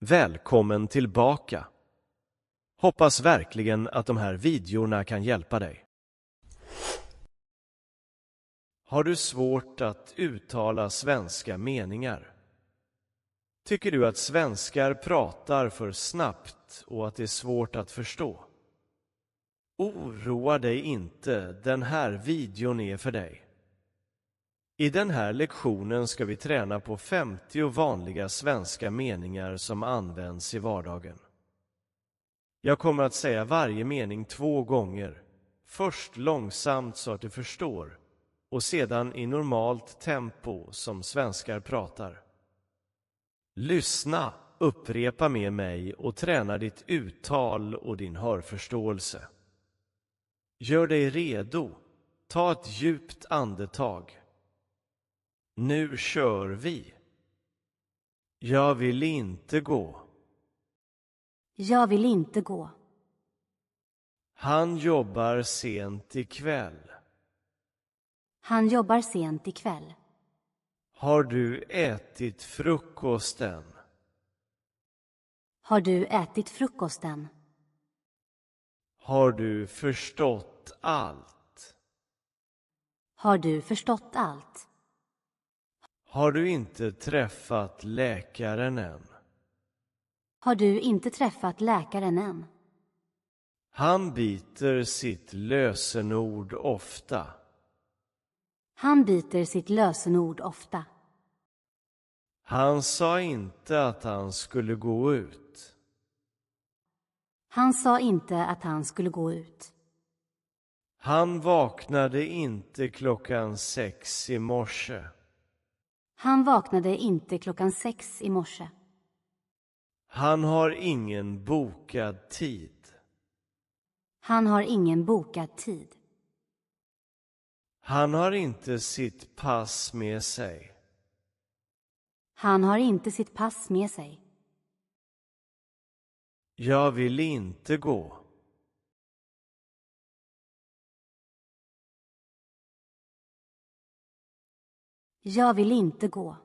Välkommen tillbaka! Hoppas verkligen att de här videorna kan hjälpa dig. Har du svårt att uttala svenska meningar? Tycker du att svenskar pratar för snabbt och att det är svårt att förstå? Oroa dig inte, den här videon är för dig. I den här lektionen ska vi träna på 50 vanliga svenska meningar som används i vardagen. Jag kommer att säga varje mening 2 gånger. Först långsamt så att du förstår och sedan i normalt tempo som svenskar pratar. Lyssna, upprepa med mig och träna ditt uttal och din hörförståelse. Gör dig redo. Ta ett djupt andetag. Nu kör vi. Jag vill inte gå. Jag vill inte gå. Han jobbar sent ikväll. Han jobbar sent ikväll. Har du ätit frukosten? Har du ätit frukosten? Har du förstått allt? Har du förstått allt? Har du inte träffat läkaren än? Har du inte träffat läkaren än? Han biter sitt lösenord ofta. Han biter sitt lösenord ofta. Han sa inte att han skulle gå ut. Han sa inte att han skulle gå ut. Han vaknade inte klockan 6 i morse. Han vaknade inte klockan 6 i morse. Han har ingen bokad tid. Han har ingen bokad tid. Han har inte sitt pass med sig. Han har inte sitt pass med sig. Jag vill inte gå. Jag vill inte gå.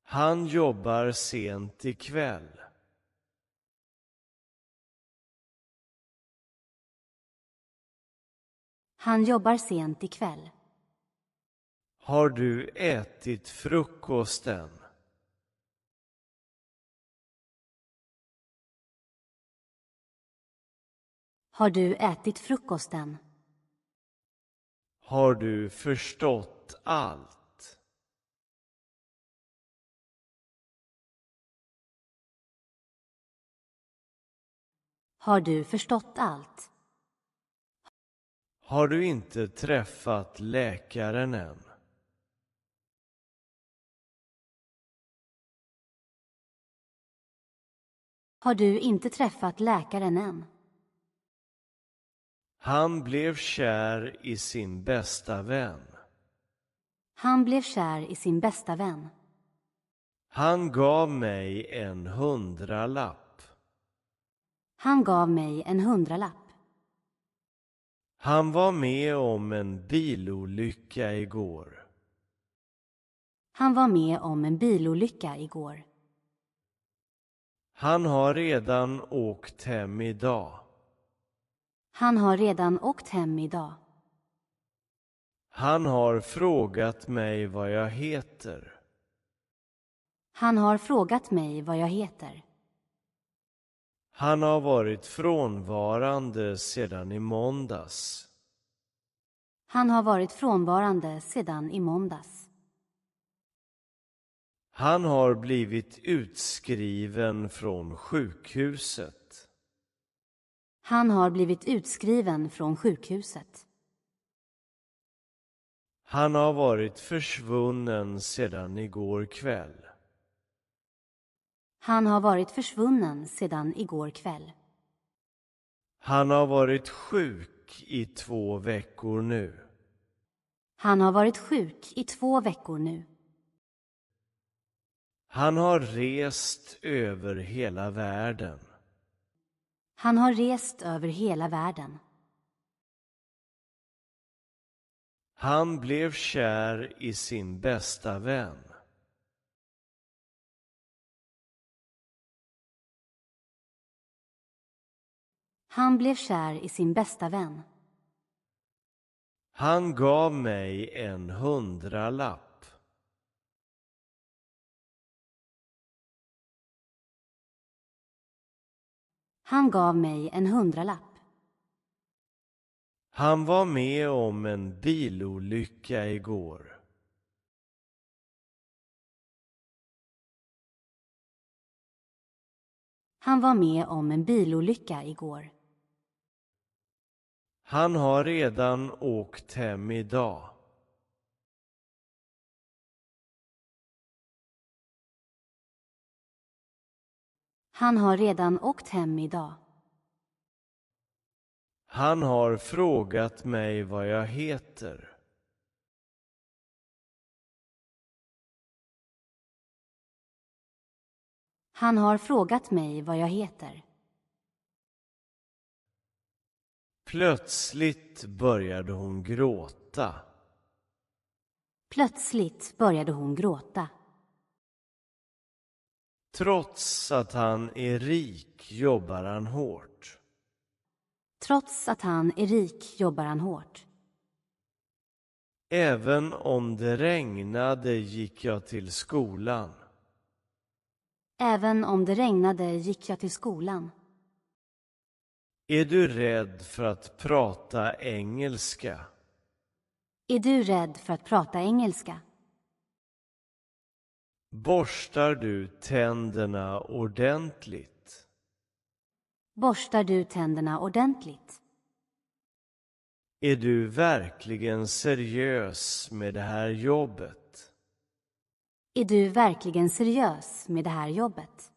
Han jobbar sent ikväll. Han jobbar sent ikväll. Har du ätit frukosten? Har du ätit frukosten? Har du förstått allt? Har du förstått allt? Har du inte träffat läkaren än? Har du inte träffat läkaren än? Han blev kär i sin bästa vän. Han blev kär i sin bästa vän. Han gav mig en 100-lapp. Han gav mig en 100-lapp. Han var med om en bilolycka igår. Han var med om en bilolycka igår. Han har redan åkt hem idag. Han har redan åkt hem idag. Han har frågat mig vad jag heter. Han har frågat mig vad jag heter. Han har varit frånvarande sedan i måndags. Han har varit frånvarande sedan i måndags. Han har blivit utskriven från sjukhuset. Han har blivit utskriven från sjukhuset. Han har varit försvunnen sedan igår kväll. Han har varit försvunnen sedan igår kväll. Han har varit sjuk i 2 veckor nu. Han har varit sjuk i 2 veckor nu. Han har rest över hela världen. Han har rest över hela världen. Han blev kär i sin bästa vän. Han blev kär i sin bästa vän. Han gav mig en 100-lapp. Han gav mig en 100-lapp. Han var med om en bilolycka igår. Han var med om en bilolycka igår. Han har redan åkt hem idag. Han har redan åkt hem idag. Han har frågat mig vad jag heter. Han har frågat mig vad jag heter. Plötsligt började hon gråta. Plötsligt började hon gråta. Trots att han är rik jobbar han hårt. Trots att han är rik jobbar han hårt. Även om det regnade gick jag till skolan. Även om det regnade gick jag till skolan. Är du rädd för att prata engelska? Är du rädd för att prata engelska? Borstar du tänderna ordentligt? Borstar du tänderna ordentligt? Är du verkligen seriös med det här jobbet? Är du verkligen seriös med det här jobbet?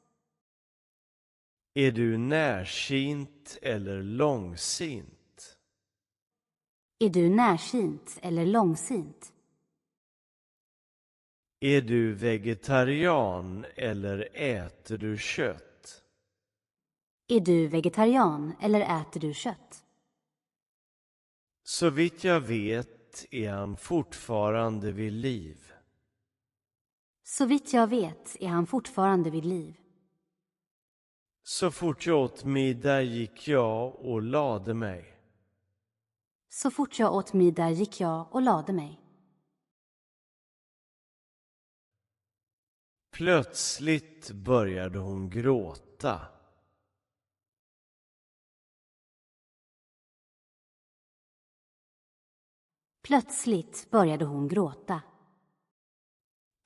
Är du närsynt eller långsint? Är du närsynt eller långsint? Är du vegetarian eller äter du kött? Är du vegetarian eller äter du kött? Så vitt jag vet är han fortfarande vid liv. Så vitt jag vet är han fortfarande vid liv. Så fort jag åt middag gick jag och lade mig. Så fort jag åt middag gick jag och lade mig. Plötsligt började hon gråta. Plötsligt började hon gråta.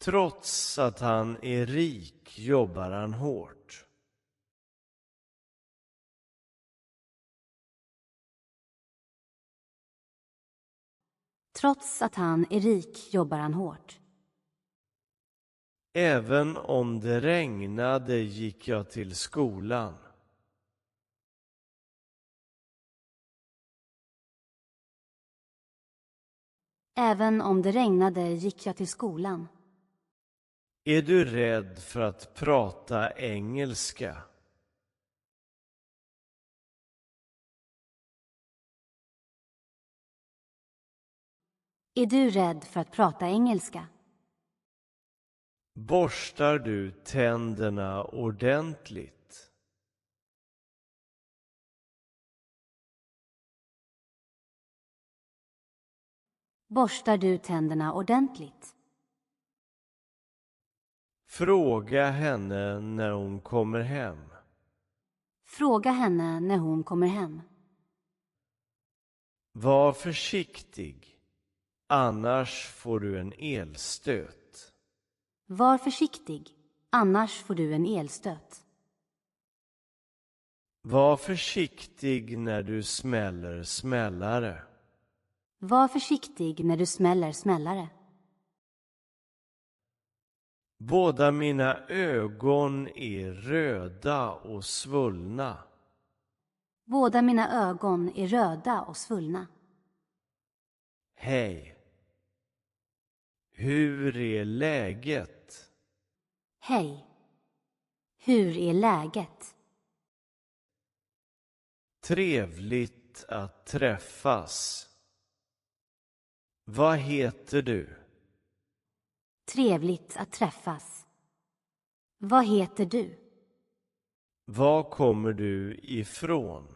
Trots att han är rik jobbar han hårt. Trots att han är rik jobbar han hårt. Även om det regnade gick jag till skolan. Även om det regnade gick jag till skolan. Är du rädd för att prata engelska? Är du rädd för att prata engelska? Borstar du tänderna ordentligt? Borstar du tänderna ordentligt? Fråga henne när hon kommer hem. Fråga henne när hon kommer hem. Var försiktig, annars får du en elstöt. Var försiktig, annars får du en elstöt. Var försiktig när du smäller smällare. Var försiktig när du smäller smällare. Båda mina ögon är röda och svullna. Båda mina ögon är röda och svullna. Hej. Hur är läget? Hej. Hur är läget? Trevligt att träffas. Vad heter du? Trevligt att träffas. Vad heter du? Var kommer du ifrån?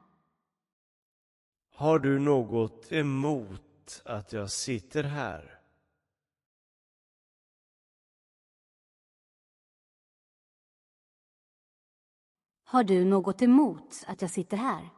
Har du något emot att jag sitter här? Har du något emot att jag sitter här?